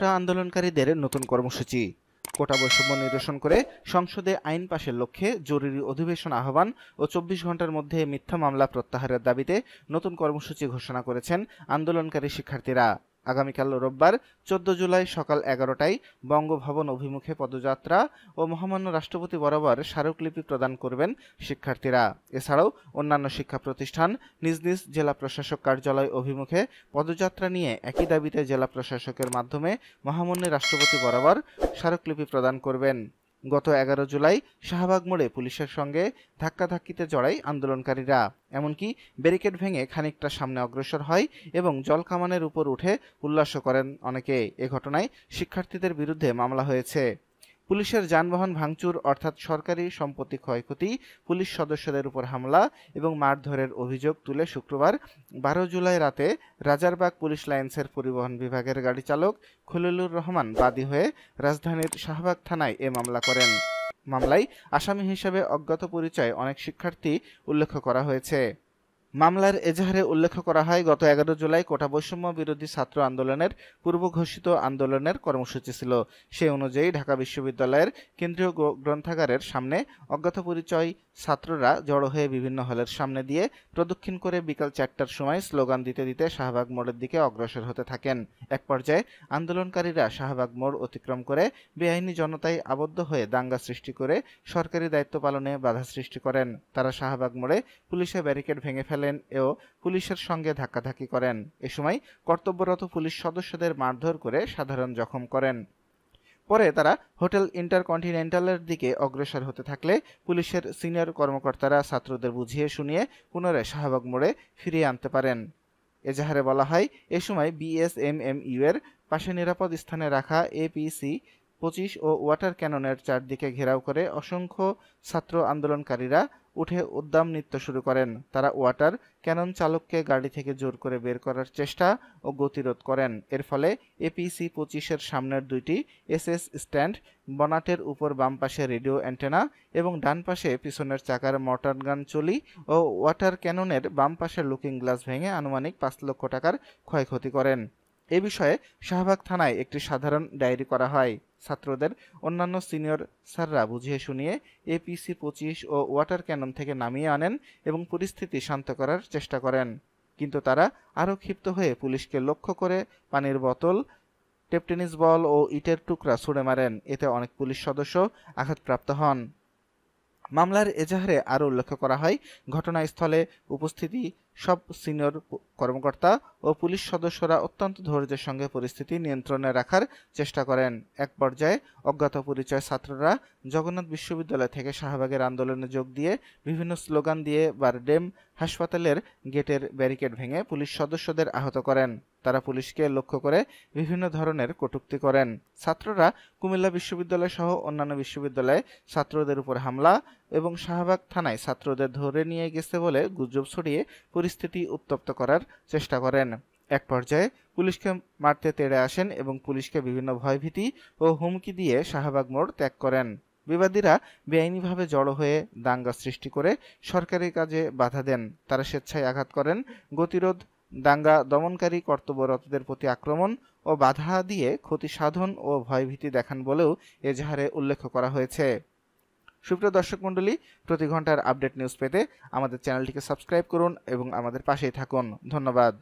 কোটা আন্দোলনকারীদের নতুন কর্মসূচি। কোটা বৈষম্য নিরসন করে সংসদে আইন পাশের লক্ষ্যে জরুরি অধিবেশন আহ্বান ও ২৪ ঘণ্টার মধ্যে মিথ্যা মামলা প্রত্যাহারের দাবিতে নতুন কর্মসূচি ঘোষণা করেছেন আন্দোলনকারী শিক্ষার্থীরা। আগামীকাল রোববার ১৪ জুলাই সকাল ১১টায় বঙ্গভবন অভিমুখে পদযাত্রা ও মহামান্য রাষ্ট্রপতি বরাবর স্মারকলিপি প্রদান করবেন শিক্ষার্থীরা। এছাড়াও অন্যান্য শিক্ষা প্রতিষ্ঠান নিজ নিজ জেলা প্রশাসক কার্যালয় অভিমুখে পদযাত্রা নিয়ে একই দাবিতে জেলা প্রশাসকের মাধ্যমে মহামান্য রাষ্ট্রপতি বরাবর স্মারকলিপি প্রদান করবেন। গত ১১ জুলাই শাহবাগ মোড়ে পুলিশের সঙ্গে ধাক্কাধাক্কিতে জড়ায় আন্দোলনকারীরা, এমনকি ব্যারিকেড ভেঙে খানিকটা সামনে অগ্রসর হয় এবং জলকামানের উপর উঠে উল্লাসও করেন অনেকে। এ ঘটনায় শিক্ষার্থীদের বিরুদ্ধে মামলা হয়েছে। পুলিশের যানবাহন ভাঙচুর অর্থাৎ সরকারি সম্পত্তি ক্ষয়ক্ষতি, পুলিশ সদস্যদের উপর হামলা এবং মারধরের অভিযোগ তুলে শুক্রবার ১২ জুলাই রাতে রাজারবাগ পুলিশ লাইন্সের পরিবহন বিভাগের গাড়ি চালক খলিলুর রহমান বাদী হয়ে রাজধানীর শাহবাগ থানায় এ মামলা করেন। মামলায় আসামি হিসেবে অজ্ঞাত পরিচয় অনেক শিক্ষার্থী উল্লেখ করা হয়েছে। মামলার এজাহারে উল্লেখ করা হয়, গত ১১ জুলাই কোটা বৈষম্য বিরোধী ছাত্র আন্দোলনের পূর্ব ঘোষিত আন্দোলনের কর্মসূচি ছিল। সে অনুযায়ী ঢাকা বিশ্ববিদ্যালয়ের কেন্দ্রীয় গ্রন্থাগারের সামনে অজ্ঞাত পরিচয় ছাত্ররা জড়ো হয়ে বিভিন্ন হলের সামনে দিয়ে প্রদক্ষিণ করে বিকাল ৪টার সময় স্লোগান দিতে দিতে শাহবাগ মোড়ের দিকে অগ্রসর হতে থাকেন। এক পর্যায়ে আন্দোলনকারীরা শাহবাগ মোড় অতিক্রম করে বেআইনি জনতায় আবদ্ধ হয়ে দাঙ্গা সৃষ্টি করে সরকারি দায়িত্ব পালনে বাধা সৃষ্টি করেন। তারা শাহবাগ মোড়ে পুলিশের ব্যারিকেড ভেঙে ফেলেন ও পুলিশের সঙ্গে ধাক্কাধাক্কি করেন। এ সময় কর্তব্যরত পুলিশ সদস্যদের মারধর করে সাধারণ জখম করেন। পরে তারা হোটেল ইন্টারকন্টিনেন্টালের দিকে অগ্রসর হতে থাকলে পুলিশের সিনিয়র কর্মকর্তারা ছাত্রদের বুঝিয়ে শুনিয়ে পুনরায় শাহবাগ মোড়ে ফিরিয়ে আনতে পারেন। এজাহারে বলা হয়, এ সময় বিএসএমএমইউ এর পাশে নিরাপদ স্থানে রাখা এপিসি ২৫ ও ওয়াটার ক্যাননের চারদিকে ঘেরাও করে অসংখ্য ছাত্র আন্দোলনকারীরা উঠে উদ্দাম নৃত্য শুরু করেন। তারা ওয়াটার ক্যানন চালককে গাড়ি থেকে জোর করে বের করার চেষ্টা ও গতিরোধ করেন। এর ফলে এপিসি ২৫-এর সামনের দুইটি এসএস স্ট্যান্ড, বনাটের উপর বাম পাশে রেডিও অ্যান্টেনা এবং ডান পাশে পিছনের চাকার মর্টারগান চলি ও ওয়াটার ক্যাননের বাম পাশের লুকিং গ্লাস ভেঙে আনুমানিক ৫ লক্ষ টাকার ক্ষয়ক্ষতি করেন। এ বিষয়ে শাহবাগ থানায় একটি সাধারণ ডায়েরি করা হয়। ছাত্রদের অন্যান্য সিনিয়র স্যাররা বুঝিয়ে শুনিয়ে এপিসি ২৫ ও ওয়াটার ক্যানন থেকে নামিয়ে আনেন এবং পরিস্থিতি শান্ত করার চেষ্টা করেন। কিন্তু তারা আরও ক্ষিপ্ত হয়ে পুলিশকে লক্ষ্য করে পানির বোতল, টেপটেনিস বল ও ইটের টুকরা ছুড়ে মারেন। এতে অনেক পুলিশ সদস্য আঘাতপ্রাপ্ত হন। মামলার এজাহারে আরও উল্লেখ করা হয়, ঘটনাস্থলে উপস্থিতি সব সিনিয়র কর্মকর্তা ও পুলিশ সদস্যরা অত্যন্ত ধৈর্যের সঙ্গে পরিস্থিতি নিয়ন্ত্রণে রাখার চেষ্টা করেন। এক পর্যায়ে অজ্ঞাত পরিচয় ছাত্ররা জগন্নাথ বিশ্ববিদ্যালয় থেকে শাহবাগের আন্দোলনে যোগ দিয়ে বিভিন্ন স্লোগান দিয়ে বারডেম হাসপাতালের গেটের ব্যারিকেড ভেঙে পুলিশ সদস্যদের আহত করেন। তারা পুলিশকে লক্ষ্য করে বিভিন্ন ধরনের কটূক্তি করেন। ছাত্ররা কুমিল্লা বিশ্ববিদ্যালয় সহ অন্যান্য বিশ্ববিদ্যালয়ে ছাত্রদের উপর হামলা এবং শাহবাগ থানায় ছাত্রদের ধরে নিয়ে গেছে বলে গুজব ছড়িয়ে পরিস্থিতি উত্তপ্ত করার চেষ্টা করেন। এক পর্যায়ে পুলিশকে মারতে তেড়ে আসেন এবং পুলিশকে বিভিন্ন ভয়ভীতি ও হুমকি দিয়ে শাহবাগ মোড় ত্যাগ করেন। বিবাদীরা বেআইনিভাবে জড়ো হয়ে দাঙ্গা সৃষ্টি করে সরকারি কাজে বাধা দেন। তারা স্বেচ্ছায় আঘাত করেন, গতিরোধ, দাঙ্গা দমনকারী কর্তব্যরতদের প্রতি আক্রমণ ও বাধা দিয়ে ক্ষতি সাধন ও ভয়ভীতি দেখান বলেও এজাহারে উল্লেখ করা হয়েছে। সুপ্রিয় দর্শক মণ্ডলী, প্রতি ঘন্টার আপডেট নিউজ পেতে আমাদের চ্যানেলটিকে সাবস্ক্রাইব করুন এবং আমাদের পাশেই থাকুন। ধন্যবাদ।